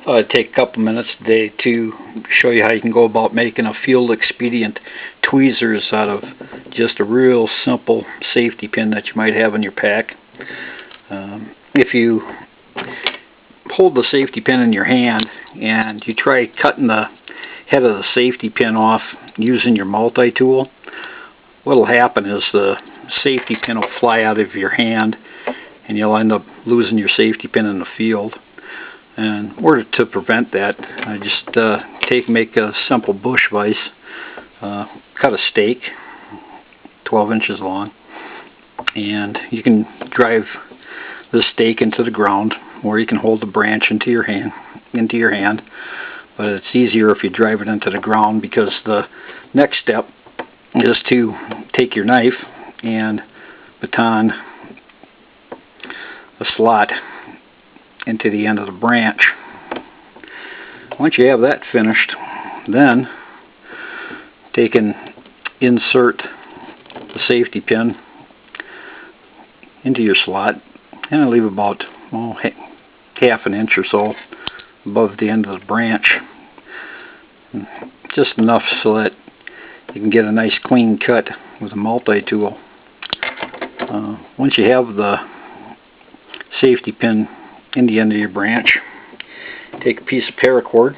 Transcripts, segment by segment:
thought I'd take a couple minutes today to show you how you can go about making a field expedient tweezers out of just a real simple safety pin that you might have in your pack. If you hold the safety pin in your hand and you try cutting the head of the safety pin off using your multi-tool, what will happen is the safety pin will fly out of your hand and you'll end up losing your safety pin in the field. And in order to prevent that, I just make a simple bush vise, cut a stake 12 inches long, and you can drive the stake into the ground, or you can hold the branch into your hand. But it's easier if you drive it into the ground, because the next step is to take your knife and baton a slot into the end of the branch. Once you have that finished, then take and insert the safety pin into your slot, and leave about half an inch or so above the end of the branch, just enough so that you can get a nice clean cut with a multi-tool. Once you have the safety pin in the end of your branch, take a piece of paracord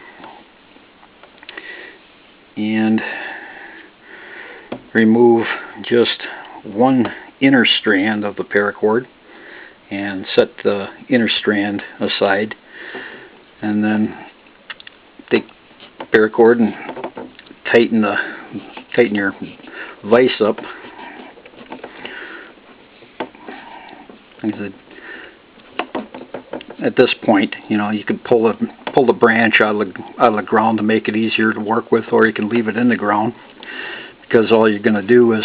and remove just one inner strand of the paracord and set the inner strand aside, and then take paracord and tighten your vise up. Like I said, at this point, you can pull the branch out of the ground to make it easier to work with, or you can leave it in the ground, because all you're going to do is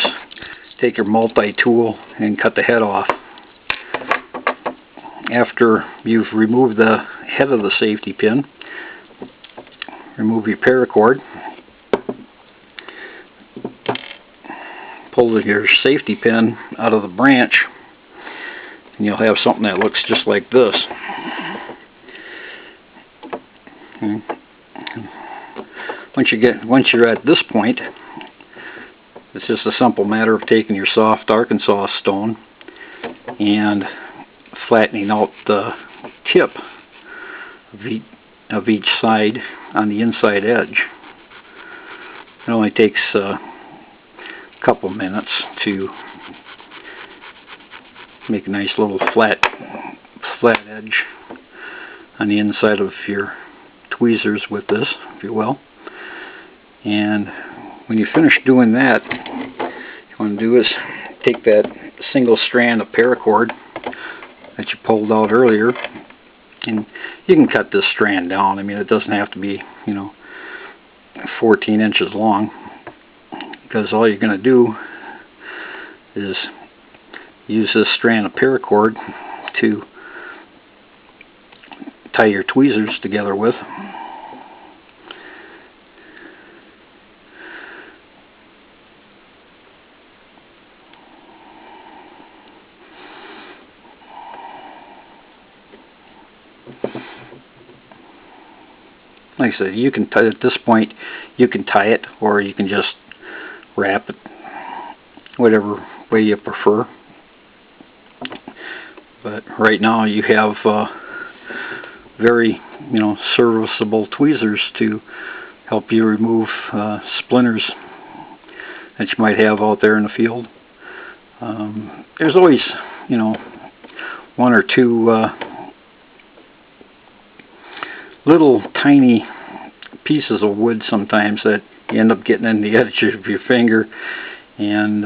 take your multi-tool and cut the head off. After you've removed the head of the safety pin, remove your paracord, pull your safety pin out of the branch, and you'll have something that looks just like this. Once you're at this point, it's just a simple matter of taking your soft Arkansas stone and flattening out the tip of each side on the inside edge. It only takes a couple minutes to make a nice little flat edge on the inside of your tweezers with this, if you will. And when you finish doing that, what you want to do is take that single strand of paracord that you pulled out earlier, and you can cut this strand down. I mean, it doesn't have to be 14 inches long, because all you're going to do is use this strand of paracord to tie your tweezers together with. Like I said, you can tie, at this point, you can tie it, or you can just wrap it, whatever way you prefer. But right now you have very serviceable tweezers to help you remove splinters that you might have out there in the field. There's always one or two little tiny pieces of wood sometimes that you end up getting in the edge of your finger, and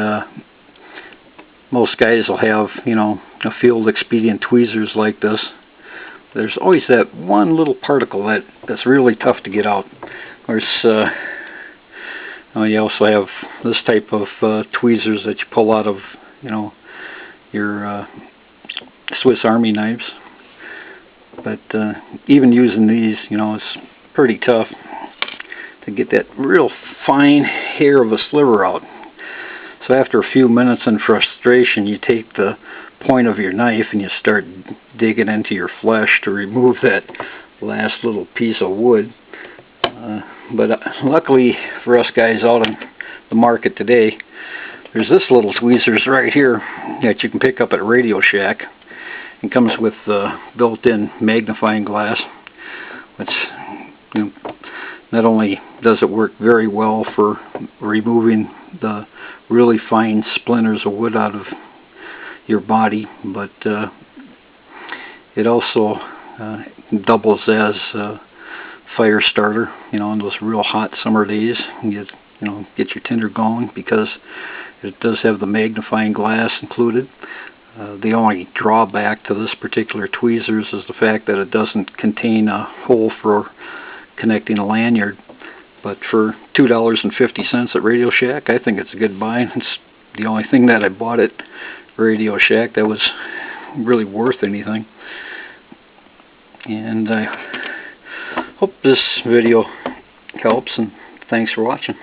most guys will have a field expedient tweezers like this. There's always that one little particle that's really tough to get out. Of course, you also have this type of tweezers that you pull out of your Swiss Army knives. But even using these, it's pretty tough to get that real fine hair of a sliver out. So after a few minutes in frustration, you take the point of your knife and you start digging into your flesh to remove that last little piece of wood. But luckily for us guys out in the market today, there's this little tweezers right here that you can pick up at Radio Shack. It comes with built-in magnifying glass. It's, you know, not only does it work very well for removing the really fine splinters of wood out of your body, but it also doubles as a fire starter, you know, on those real hot summer days. You get your tinder going because it does have the magnifying glass included. The only drawback to this particular tweezers is the fact that it doesn't contain a hole for connecting a lanyard. But for $2.50 at Radio Shack, I think it's a good buy. It's the only thing that I bought at Radio Shack that was really worth anything. And I hope this video helps, and thanks for watching.